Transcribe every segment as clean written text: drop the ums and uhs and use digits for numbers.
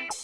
हैदराबाद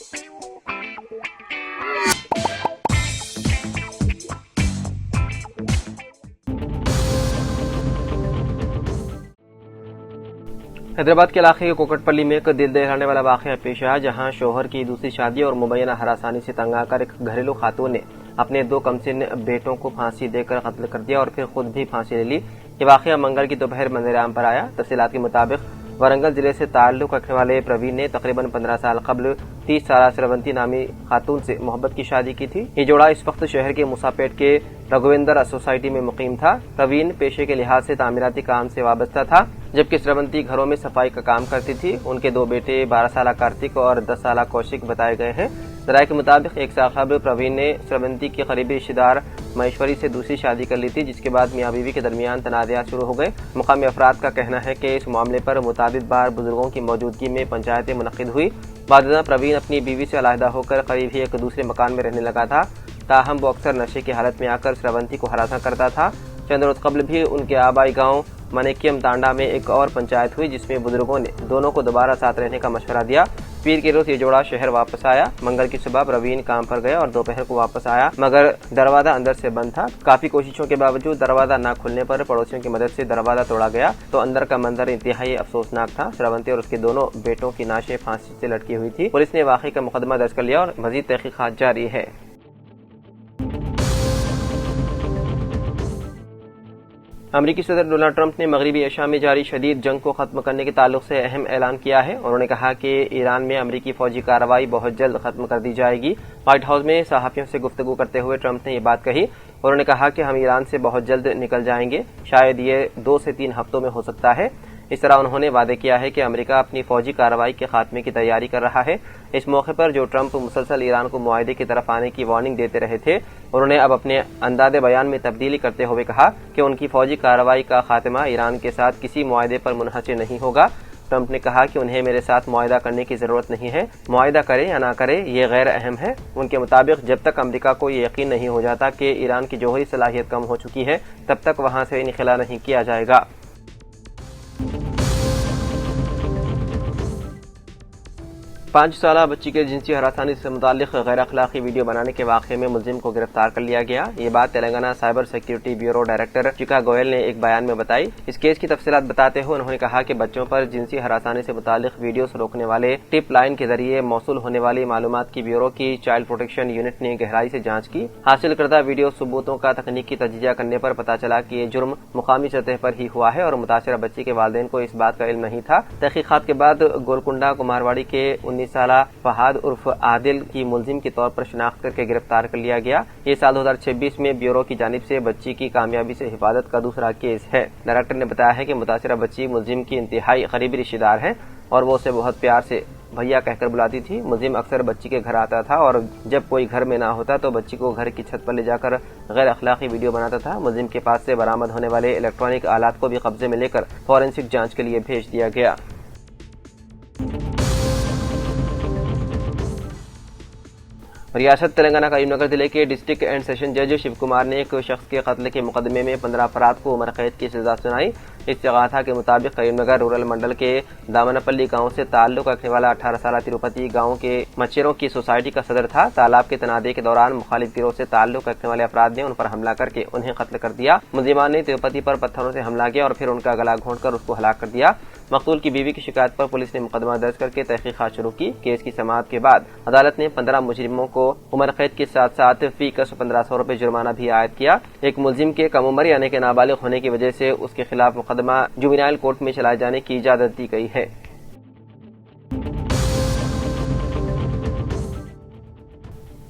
के इलाके के कोकटपल्ली में एक दिल दहलाने वाला वाकया पेश आया, जहां शोहर की दूसरी शादी और मुबैना हरासानी से तंग आकर एक घरेलू खातून ने अपने 2 कमसिन बेटों को फांसी देकर कत्ल कर दिया और फिर खुद भी फांसी ले ली। ये वाकया मंगल की दोपहर मंजर-ए-आम पर आया। तफसीलात के मुताबिक वारंगल जिले से ताल्लुक रखने वाले प्रवीण ने तकरीबन 15 साल कबल 30 साल श्रवंती नामी खातून से मोहब्बत की शादी की थी। ये जोड़ा इस वक्त शहर के मुसापेट के रघुवेंद्र सोसाइटी में मुकीम था। प्रवीण पेशे के लिहाज से तामीराती काम से वाबस्ता था, जबकि श्रवंती घरों में सफाई का काम करती थी। उनके 2 बेटे 12 साल कार्तिक और 10 साल कौशिक बताए गए हैं। जराये के मुताबिक एक साल कबल प्रवीण ने श्रवंती के करीबी रिश्तेदार महेश्वरी से दूसरी शादी कर ली थी, जिसके बाद मियाँ बीवी के दरमियान तनाज़ात शुरू हो गए। मुकामी अफराद का कहना है कि इस मामले पर मुताबिद बार बुजुर्गों की मौजूदगी में पंचायतें मुनक्किद हुई। बाद प्रवीण अपनी बीवी से अलहदा होकर करीब ही एक दूसरे मकान में रहने लगा था। ताहम वो अक्सर नशे की हालत में आकर श्रवंती को हरासा करता था। चंद रोज कबल भी उनके आबाई गांव मनेकियम तांडा में एक और पंचायत हुई, जिसमें बुजुर्गों ने दोनों को दोबारा साथ रहने का मशवरा दिया। पीर के रोज ये जोड़ा शहर वापस आया। मंगल की सुबह प्रवीण काम पर गया और दोपहर को वापस आया, मगर दरवाजा अंदर से बंद था। काफी कोशिशों के बावजूद दरवाजा न खुलने पर पड़ोसियों की मदद से दरवाजा तोड़ा गया तो अंदर का मंजर इंतहाई अफसोसनाक था। श्रवंती और उसके दोनों बेटों की नाशें फांसी से लटकी हुई थी। पुलिस ने वाकई का मुकदमा दर्ज कर लिया और मजीद तहकीकात जारी है। अमरीकी सदर डोनाल्ड ट्रंप ने मगरबी एशिया में जारी शदीद जंग को खत्म करने के ताल्लुक से अहम ऐलान किया है। उन्होंने कहा कि ईरान में अमरीकी फौजी कार्रवाई बहुत जल्द खत्म कर दी जाएगी। व्हाइट हाउस में सहाफियों से गुफ्तगू करते हुए ट्रंप ने ये बात कही। उन्होंने कहा कि हम ईरान से बहुत जल्द निकल जाएंगे, शायद ये 2 से 3 हफ्तों में हो सकता है। इस तरह उन्होंने वादे किया है कि अमेरिका अपनी फौजी कार्रवाई के खात्मे की तैयारी कर रहा है। इस मौके पर जो ट्रंप मुसलसल ईरान को मुआहदे की तरफ आने की वार्निंग देते रहे थे, उन्होंने अब अपने अंदाज़े बयान में तब्दीली करते हुए कहा कि उनकी फौजी कार्रवाई का खात्मा ईरान के साथ किसी मुआहदे पर मुनहसर नहीं होगा। ट्रंप ने कहा कि उन्हें मेरे साथ मुआहदा करने की जरूरत नहीं है, मुआहदा करे या ना करे ये गैर अहम है। उनके मुताबिक जब तक अमेरिका को ये यकीन नहीं हो जाता कि ईरान की जौहरी सलाहियत कम हो चुकी है, तब तक वहां से इनखला नहीं किया जाएगा। 5 साला बच्ची के जिनसी हरासानी से मुताल्लिक गैर अखलाकी वीडियो बनाने के वाक़े में मुलजिम को गिरफ्तार कर लिया गया। ये बात Telangana cyber security bureau director Shikha Goel ने एक बयान में बताई। इस केस की तफसीलात बताते हुए उन्होंने कहा कि बच्चों पर जिनसी हरासानी से मुताल्लिक वीडियोस रोकने वाले टिप लाइन के जरिए मौसूल होने वाली मालूमात की ब्यूरो की चाइल्ड प्रोटेक्शन यूनिट ने गहराई से जाँच की। हासिल करदा वीडियो सबूतों का तकनीकी तजिया करने पर पता चला कि ये जुर्म मुकामी सतह पर ही हुआ है और मुतासरा बच्ची के वालिदैन को इस बात का इल्म नहीं था। तहकीकात के बाद गोलकुंडा कुमारवाड़ी के 19 साला फहाद उर्फ आदिल की मुलजिम के तौर पर शिनाख्त करके गिरफ्तार कर लिया गया। ये साल 2026 में ब्यूरो की जानिब से बच्ची की कामयाबी से हिफाजत का दूसरा केस है। डायरेक्टर ने बताया है कि मुतासरा बच्ची मुलजिम की इंतहाई करीबी रिश्तेदार है और वो उसे बहुत प्यार से भैया कहकर बुलाती थी। मुलजिम अक्सर बच्ची के घर आता था और जब कोई घर में ना होता तो बच्ची को घर की छत पर ले जाकर गैर अखलाकी वीडियो बनाता था। मुलजिम के पास से बरामद होने वाले इलेक्ट्रॉनिक आलात को भी कब्जे में लेकर फॉरेंसिक जांच के लिए भेज दिया गया। रियासत तेलंगाना करीमनगर जिले के डिस्ट्रिक्ट एंड सेशन जज शिव कुमार ने एक शख्स के कत्ल के मुकदमे में 15 अफराद को उम्र कैद की सजा सुनाई। इस्तिगाथा के मुताबिक करीमनगर रूरल मंडल के दामनपल्ली गांव से ताल्लुक रखने वाला 18 साल तिरुपति गांव के मच्छरों की सोसाइटी का सदर था। तालाब के तनादे के दौरान मुखालिफ गिरोह से ताल्लुक रखने वाले अफराद ने उन पर हमला करके उन्हें कत्ल कर दिया। मुलजिमान ने तिरुपति पर पत्थरों से हमला किया और फिर उनका गला घोंटकर उसको हलाक कर दिया। मकतूल की बीवी की शिकायत पर पुलिस ने मुकदमा दर्ज करके तहकीकात शुरू की। केस की समाअत के बाद अदालत ने 15 मुजरिमों को उम्र कैद के साथ साथ फी कस 1500 रुपए जुर्माना भी आयद किया। एक मुलजिम के कम उम्र यानी कि नाबालिग होने की वजह से उसके खिलाफ मुकदमा जुवेनाइल कोर्ट में चलाए जाने की इजाजत दी गई है।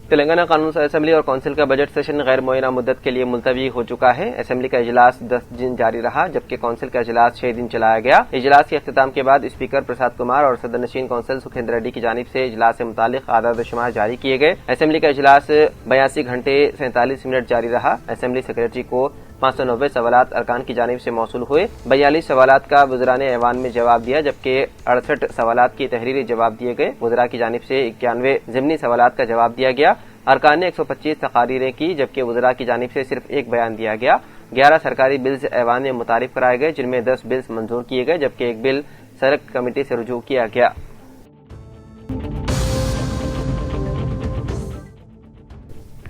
तेलंगाना कानून असेंबली और काउंसिल का बजट सेशन गैर मुअय्यना मुद्दत के लिए मुलतवी हो चुका है। असेंबली का इजलास 10 दिन जारी रहा, जबकि काउंसिल का इजलास 6 दिन चलाया गया। इजलास के अख्तिताम के बाद स्पीकर प्रसाद कुमार और सदरनशीन काउंसिल सुखेंद्र रेड्डी की जानिब से इजलास से मुतालिक आदाद-ओ-शुमार जारी किए गए। असेंबली का इजलास 82 घंटे 47 मिनट जारी रहा। असेंबली सेक्रेटरी को 590 सवालात अरकान की जानिब से मौसूल हुए। 42 सवालात का वज़राने ऐवान में जवाब दिया, जबकि 68 सवालात की तहरीरी जवाब दिए गए। वज़रा की जानिब से 91 ज़िमनी सवालात का जवाब दिया गया। अरकान ने 125 तकारीरें की, जबकि वज़रा की जानिब से सिर्फ एक बयान दिया गया। 11 सरकारी बिल्स ऐवान में मुतारिफ कराए गए, जिनमें 10 बिल्स मंजूर किए गए, जबकि एक बिल सड़क कमेटी से रुजू किया गया।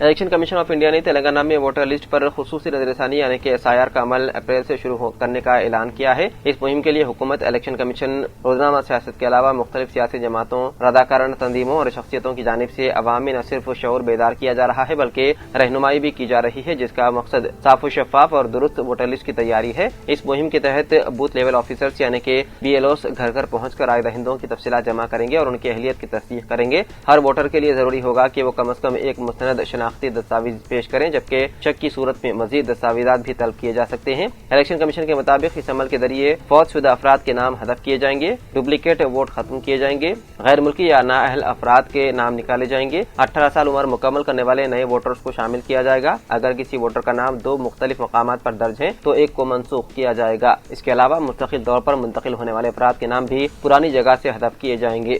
इलेक्शन कमीशन ऑफ इंडिया ने तेलंगाना में वोटर लिस्ट पर खुसूसी नजरसानी यानी कि SIR का अमल अप्रैल से शुरू करने का ऐलान किया है। इस मुहिम के लिए हुकूमत, इलेक्शन कमीशन, रोजनामा सियासत के अलावा मुख्तलिफ सियासी जमातों, रदाकाराना तंजीमों और शख्सियतों की जानिब से अवाम में न सिर्फ शऊर बेदार किया जा रहा है बल्कि रहनुमाई भी की जा रही है, जिसका मकसद साफ शफाफ और दुरुस्त वोटर लिस्ट की तैयारी है। इस मुहिम के तहत बूथ लेवल ऑफिसर्स यानी कि BLOs घर घर पहुंचकर राय दहिंदों की तफसीलात जमा करेंगे और उनकी अहलियत की तस्दीक करेंगे। हर वोटर के लिए जरूरी होगा कि वो कम अज कम एक मुस्तनद शनाख्ती दस्तावेज पेश करें, जबकि शक की सूरत में मजीद दस्तावेजात भी तलब किए जा सकते हैं। इलेक्शन कमीशन के मुताबिक इस अमल के जरिए फौतशुदा अफराद के नाम हदफ किए जाएंगे, डुप्लीकेट वोट खत्म किए जाएंगे, गैर मुल्की या नाअहल अफराद के नाम निकाले जाएंगे, 18 साल उम्र मुकम्मल करने वाले नए वोटर्स को शामिल किया जाएगा। अगर किसी वोटर का नाम 2 मुख्तलिफ मकामात पर दर्ज है तो एक को मनसूख किया जाएगा। इसके अलावा मुस्तकिल तौर पर मुंतकिल होने वाले अफराद के नाम भी पुरानी जगह से हदफ किए जाएंगे।